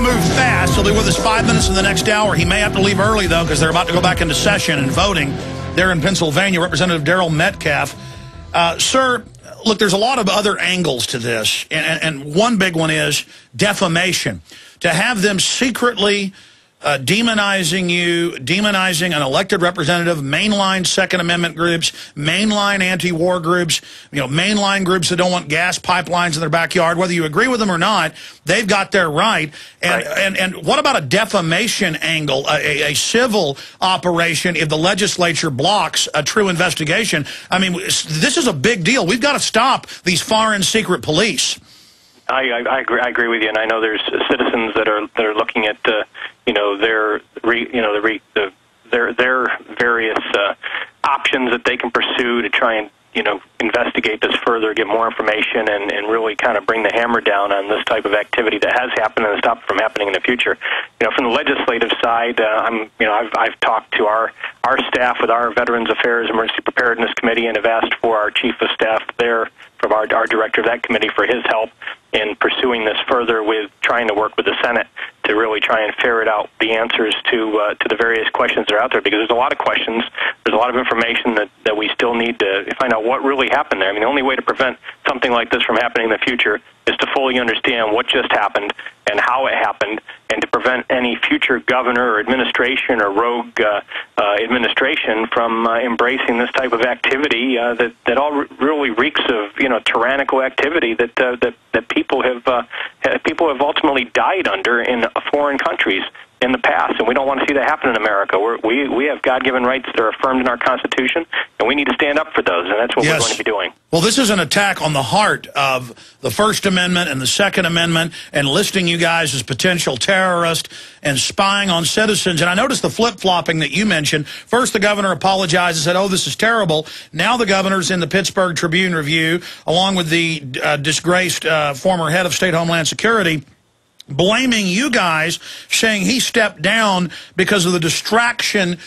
to move fast. He'll be with us 5 minutes in the next hour. He may have to leave early, though, because they're about to go back into session and voting there in Pennsylvania. Representative Daryl Metcalfe. Sir, look, there's a lot of other angles to this, and one big one is defamation. To have them secretly demonizing you, demonizing an elected representative, mainline Second Amendment groups, mainline anti-war groups, mainline groups that don't want gas pipelines in their backyard, whether you agree with them or not, they've got their right. And what about a defamation angle, a civil operation if the legislature blocks a true investigation? I mean, this is a big deal. We've got to stop these foreign secret police. I agree with you, and I know there's citizens that are looking at their various options that they can pursue to try and investigate this further, get more information, and really kind of bring the hammer down on this type of activity that has happened and stop it from happening in the future. From the legislative side, I've talked to our staff with our Veterans Affairs Emergency Preparedness Committee and have asked for our chief of staff there, from our director of that committee, for his help in pursuing this further with trying to work with the Senate to really try and ferret out the answers to the various questions that are out there, because there's a lot of questions, there's a lot of information that we still need to find out what really happened there. I mean, the only way to prevent something like this from happening in the future is to fully understand what just happened and how it happened, and to prevent any future governor or administration or rogue administration from embracing this type of activity that all really reeks of tyrannical activity that people have ultimately died under in foreign countries in the past, and we don't want to see that happen in America. We have God-given rights that are affirmed in our Constitution, and we need to stand up for those, and that's what we're going to be doing. Well, this is an attack on the heart of the First Amendment and the Second Amendment, and listing you guys as potential terrorists and spying on citizens. And I noticed the flip-flopping that you mentioned. First, the governor apologized and said, oh, this is terrible. Now the governor's in the Pittsburgh Tribune-Review, along with the disgraced former head of state Homeland Security, blaming you guys, saying he stepped down because of the distraction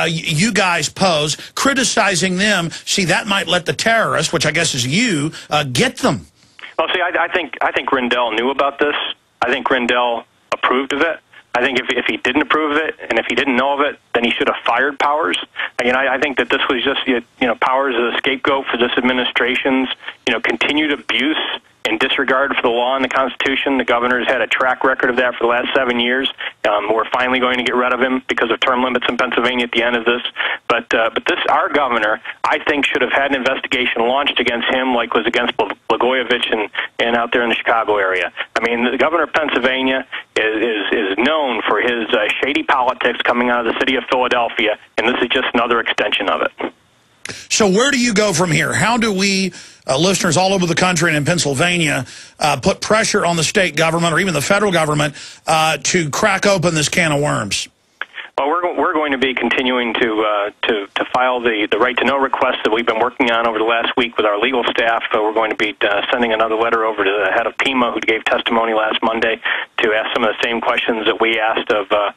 you guys pose, criticizing them. See, that might let the terrorists, which I guess is you, get them. Well, see, I think Rendell knew about this. I think Rendell approved of it. I think if he didn't approve of it, and if he didn't know of it, then he should have fired Powers. I think that this was just, Powers as a scapegoat for this administration's, continued abuse and disregard for the law and the Constitution. The governor's had a track record of that for the last 7 years. We're finally going to get rid of him because of term limits in Pennsylvania at the end of this. But our governor, I think, should have had an investigation launched against him like was against Blagojevich and out there in the Chicago area. I mean, the governor of Pennsylvania is known for his shady politics coming out of the city of Philadelphia, and this is just another extension of it. So where do you go from here? How do we, listeners all over the country and in Pennsylvania, put pressure on the state government or even the federal government to crack open this can of worms? Well, we're going to be continuing to file the right to know request that we've been working on over the last week with our legal staff. We're going to be sending another letter over to the head of PEMA, who gave testimony last Monday, to ask some of the same questions that we asked of the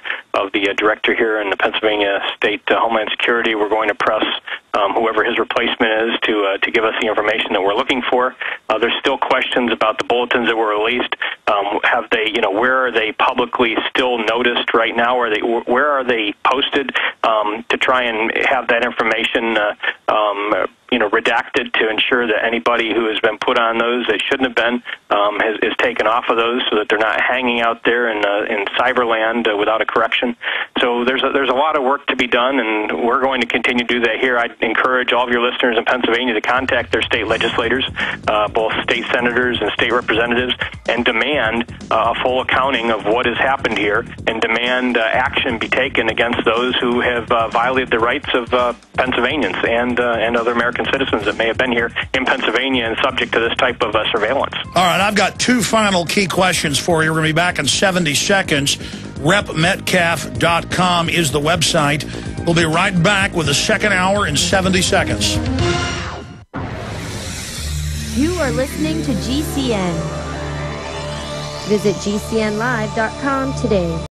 director here in the Pennsylvania State Homeland Security. We're going to press whoever his replacement is to give us the information that we're looking for. There's still questions about the bulletins that were released. Have they, where are they publicly still noticed right now? Where are they posted to try and have that information redacted to ensure that anybody who has been put on those that shouldn't have been is taken off of those, so that they're not hanging out there in cyberland without a correction. So there's a lot of work to be done, and we're going to continue to do that here. I'd encourage all of your listeners in Pennsylvania to contact their state legislators, both state senators and state representatives, and demand a full accounting of what has happened here, and demand action be taken against those who have violated the rights of Pennsylvanians and other American citizens that may have been here in Pennsylvania and subject to this type of surveillance. All right, I've got two final key questions for you. We're going to be back in 70 seconds. repmetcalfe.com is the website. We'll be right back with the second hour in 70 seconds. You are listening to GCN. Visit GCNlive.com today.